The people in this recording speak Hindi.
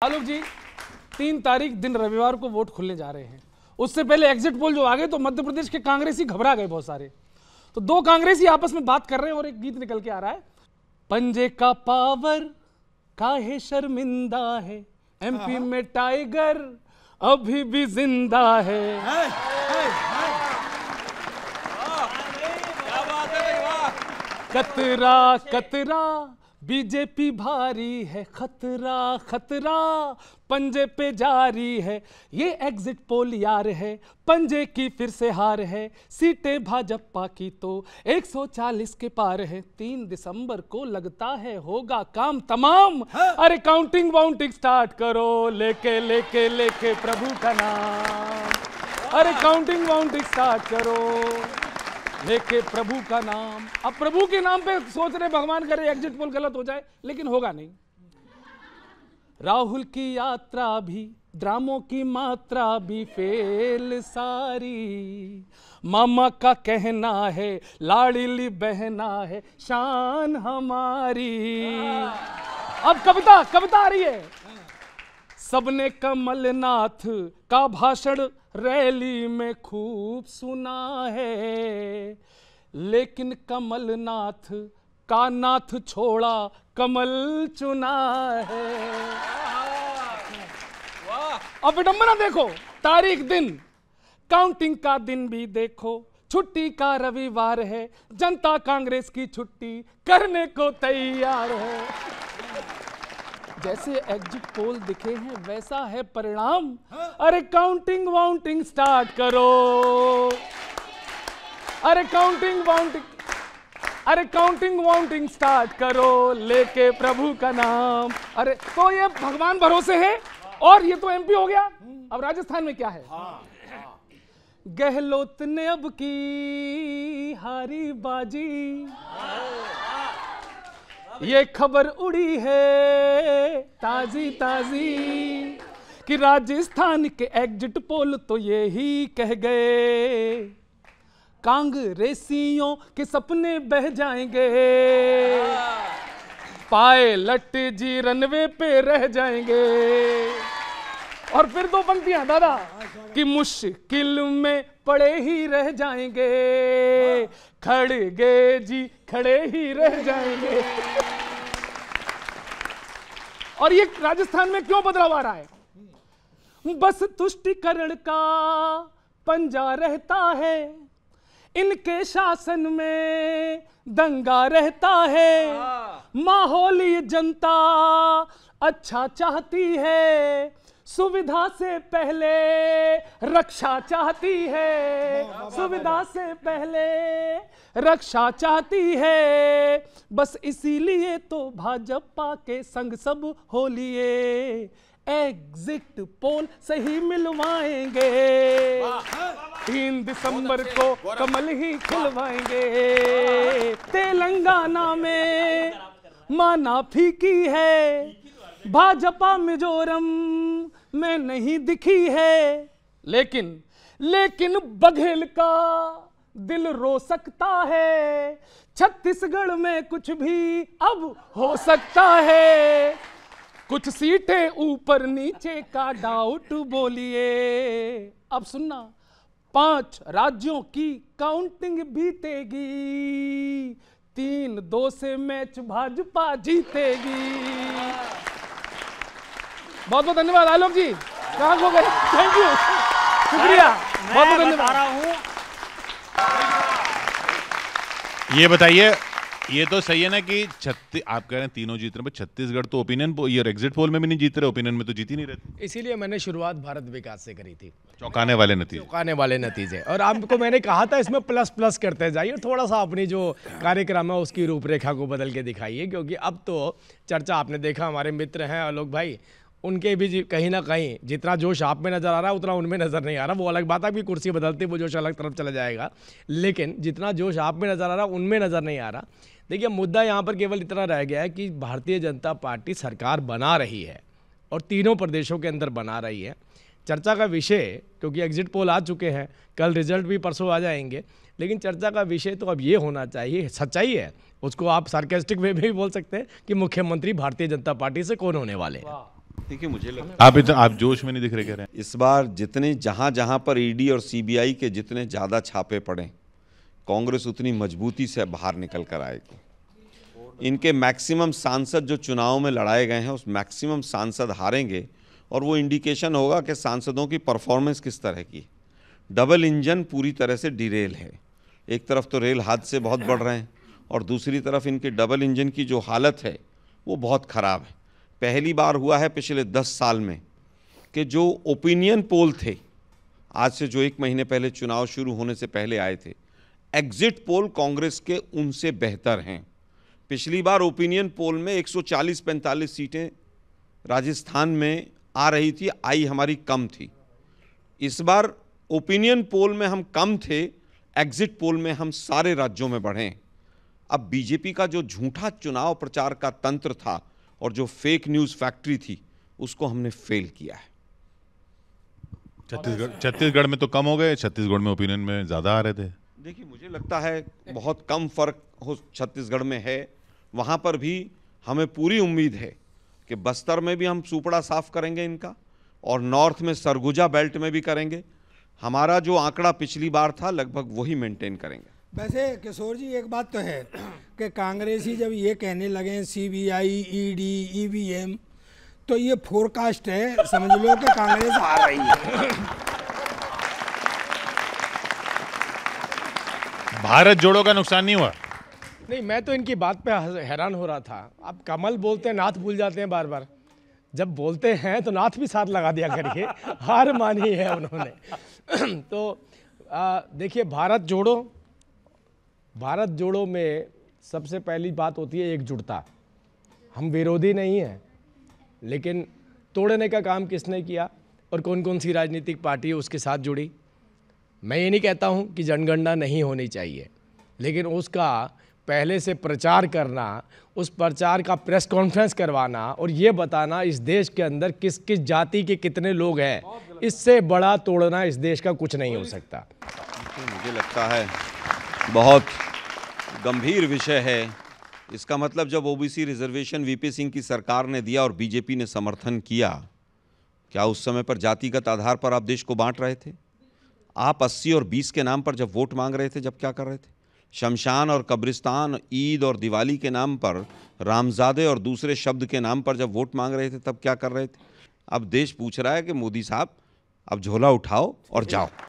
आलोक जी, 3 तारीख दिन रविवार को वोट खुलने जा रहे हैं। उससे पहले एग्जिट पोल जो आ गए तो मध्य प्रदेश के कांग्रेसी घबरा गए बहुत सारे। तो 2 कांग्रेसी आपस में बात कर रहे हैं और एक गीत निकल के आ रहा है, पंजे का पावर काहे शर्मिंदा है, एमपी में टाइगर अभी भी जिंदा है। कतरा कतरा बीजेपी भारी है, खतरा खतरा पंजे पे जारी है। ये एग्जिट पोल यार है, पंजे की फिर से हार है। सीटें भाजपा की तो 140 के पार है। 3 दिसंबर को लगता है होगा काम तमाम। अरे काउंटिंग वाउंटिंग स्टार्ट करो, लेके लेके लेके प्रभु का नाम। अरे काउंटिंग वाउंटिंग स्टार्ट करो, लेके प्रभु का नाम। अब प्रभु के नाम पे सोच रहे भगवान करे एग्जिट पोल गलत हो जाए, लेकिन होगा नहीं। राहुल की यात्रा भी, ड्रामों की मात्रा भी फेल सारी। मामा का कहना है, लाडली बहना है शान हमारी। अब कविता आ रही है। सबने कमलनाथ का भाषण रैली में खूब सुना है, लेकिन कमलनाथ का नाथ छोड़ा कमल चुना है। अब विडंबना देखो, तारीख दिन, काउंटिंग का दिन भी देखो, छुट्टी का रविवार है। जनता कांग्रेस की छुट्टी करने को तैयार है। जैसे एग्जिट पोल दिखे हैं वैसा है परिणाम। अरे काउंटिंग वाउंटिंग स्टार्ट करो, अरे काउंटिंग वाउंटिंग स्टार्ट करो, लेके प्रभु का नाम। अरे तो ये भगवान भरोसे है। और ये तो एमपी हो गया, अब राजस्थान में क्या है? गहलोत ने अब की हारी बाजी, ये खबर उड़ी है ताजी ताजी कि राजस्थान के एग्जिट पोल तो ये ही कह गए, कांग्रेसियों के सपने बह जाएंगे, पायलट जी रनवे पे रह जाएंगे। और फिर 2 पंक्तियां दादा कि मुश्किल में पड़े ही रह जाएंगे, खड़गे जी खड़े ही रह जाएंगे। और ये राजस्थान में क्यों बदलाव आ रहा है? बस तुष्टिकरण का पंजा रहता है, इनके शासन में दंगा रहता है। माहौली जनता अच्छा चाहती है, सुविधा से पहले रक्षा चाहती है, सुविधा से पहले रक्षा चाहती है। बस इसीलिए तो भाजपा के संग सब हो लिए, एग्जिट पोल सही मिलवाएंगे। 3 दिसंबर को कमल ही खिलवाएंगे। तेलंगाना में माना फीकी है, भाजपा मिजोरम में नहीं दिखी है। लेकिन बघेल का दिल रो सकता है, छत्तीसगढ़ में कुछ भी अब हो सकता है। कुछ सीटें ऊपर नीचे का डाउट बोलिए। अब सुनना, 5 राज्यों की काउंटिंग बीतेगी, 3-2 से मैच भाजपा जीतेगी। बहुत बहुत धन्यवाद आलोक जी, कहाँ हो गए? थैंक यू, शुक्रिया, बहुत बहुत धन्यवाद। ये बताइए, ये तो सही है ना कि आप कह रहे हैं तीनों जीत रहे हैं, छत्तीसगढ़ तो ओपिनियन ये एग्जिट पोल में भी नहीं जीत रहे, ओपिनियन में तो जीत ही नहीं रहती। इसीलिए मैंने शुरुआत भारत विकास से करी थी। चौंकाने वाले नतीजे। और आपको मैंने कहा था इसमें प्लस करते जाइए, थोड़ा सा अपनी जो कार्यक्रम है उसकी रूपरेखा को बदल के दिखाइए, क्योंकि अब तो चर्चा आपने देखा, हमारे मित्र हैं आलोक भाई, उनके भी कहीं ना कहीं जितना जोश आप में नज़र आ रहा है उतना उनमें नज़र नहीं आ रहा। वो अलग बात है कि कुर्सी बदलती वो जोश अलग तरफ चला जाएगा, लेकिन जितना जोश आप में नज़र आ रहा है उनमें नज़र नहीं आ रहा। देखिए, मुद्दा यहाँ पर केवल इतना रह गया है कि भारतीय जनता पार्टी सरकार बना रही है और तीनों प्रदेशों के अंदर बना रही है। चर्चा का विषय, क्योंकि एग्जिट पोल आ चुके हैं, कल रिजल्ट भी परसों आ जाएंगे, लेकिन चर्चा का विषय तो अब ये होना चाहिए, सच्चाई है, उसको आप सार्केस्टिक वे में भी बोल सकते हैं कि मुख्यमंत्री भारतीय जनता पार्टी से कौन होने वाले हैं। देखिए मुझे लगता आप जोश में नहीं दिख रहे कह रहे हैं। इस बार जितने जहां पर ईडी और सीबीआई के जितने ज़्यादा छापे पड़े, कांग्रेस उतनी मजबूती से बाहर निकल कर आएगी। इनके मैक्सिमम सांसद जो चुनाव में लड़ाए गए हैं, उस मैक्सिमम सांसद हारेंगे और वो इंडिकेशन होगा कि सांसदों की परफॉर्मेंस किस तरह की। डबल इंजन पूरी तरह से डिरेल है। एक तरफ तो रेल हादसे बहुत बढ़ रहे हैं और दूसरी तरफ इनके डबल इंजन की जो हालत है वो बहुत ख़राब है। पहली बार हुआ है पिछले 10 साल में कि जो ओपिनियन पोल थे, आज से जो 1 महीने पहले चुनाव शुरू होने से पहले आए थे, एग्जिट पोल कांग्रेस के उनसे बेहतर हैं। पिछली बार ओपिनियन पोल में 140-45 सीटें राजस्थान में आ रही थी, आई हमारी कम थी। इस बार ओपिनियन पोल में हम कम थे, एग्जिट पोल में हम सारे राज्यों में बढ़े। अब बीजेपी का जो झूठा चुनाव प्रचार का तंत्र था और जो फेक न्यूज़ फैक्ट्री थी, उसको हमने फेल किया है। छत्तीसगढ़ में तो कम हो गए, छत्तीसगढ़ में ओपिनियन में ज़्यादा आ रहे थे। देखिए मुझे लगता है बहुत कम फर्क हो छत्तीसगढ़ में है। वहाँ पर भी हमें पूरी उम्मीद है कि बस्तर में भी हम सुपड़ा साफ करेंगे इनका, और नॉर्थ में सरगुजा बेल्ट में भी करेंगे। हमारा जो आंकड़ा पिछली बार था लगभग वही मेंटेन करेंगे। वैसे किशोर जी एक बात तो है कि कांग्रेसी जब ये कहने लगे सीबीआई, ईडी, ईवीएम, तो ये फोरकास्ट है, समझ लो कि कांग्रेस आ रही है। भारत जोड़ो का नुकसान नहीं हुआ? नहीं, मैं तो इनकी बात पे हैरान हो रहा था। अब कमल बोलते हैं, नाथ भूल जाते हैं बार बार। जब बोलते हैं तो नाथ भी साथ लगा दिया करिए। हार मानी है उन्होंने। तो देखिए, भारत जोड़ो में सबसे पहली बात होती है एकजुटता। हम विरोधी नहीं हैं, लेकिन तोड़ने का काम किसने किया और कौन कौन सी राजनीतिक पार्टी उसके साथ जुड़ी। मैं ये नहीं कहता हूँ कि जनगणना नहीं होनी चाहिए, लेकिन उसका पहले से प्रचार करना, उस प्रचार का प्रेस कॉन्फ्रेंस करवाना और ये बताना इस देश के अंदर किस किस जाति के कितने लोग हैं, इससे बड़ा तोड़ना इस देश का कुछ नहीं हो सकता। मुझे लगता है बहुत गंभीर विषय है। इसका मतलब जब ओबीसी रिजर्वेशन वीपी सिंह की सरकार ने दिया और बीजेपी ने समर्थन किया, क्या उस समय पर जातिगत आधार पर आप देश को बांट रहे थे? आप 80 और 20 के नाम पर जब वोट मांग रहे थे, जब क्या कर रहे थे? शमशान और कब्रिस्तान, ईद और दिवाली के नाम पर, रामजादे और दूसरे शब्द के नाम पर जब वोट मांग रहे थे, तब क्या कर रहे थे? अब देश पूछ रहा है कि मोदी साहब अब झोला उठाओ और जाओ।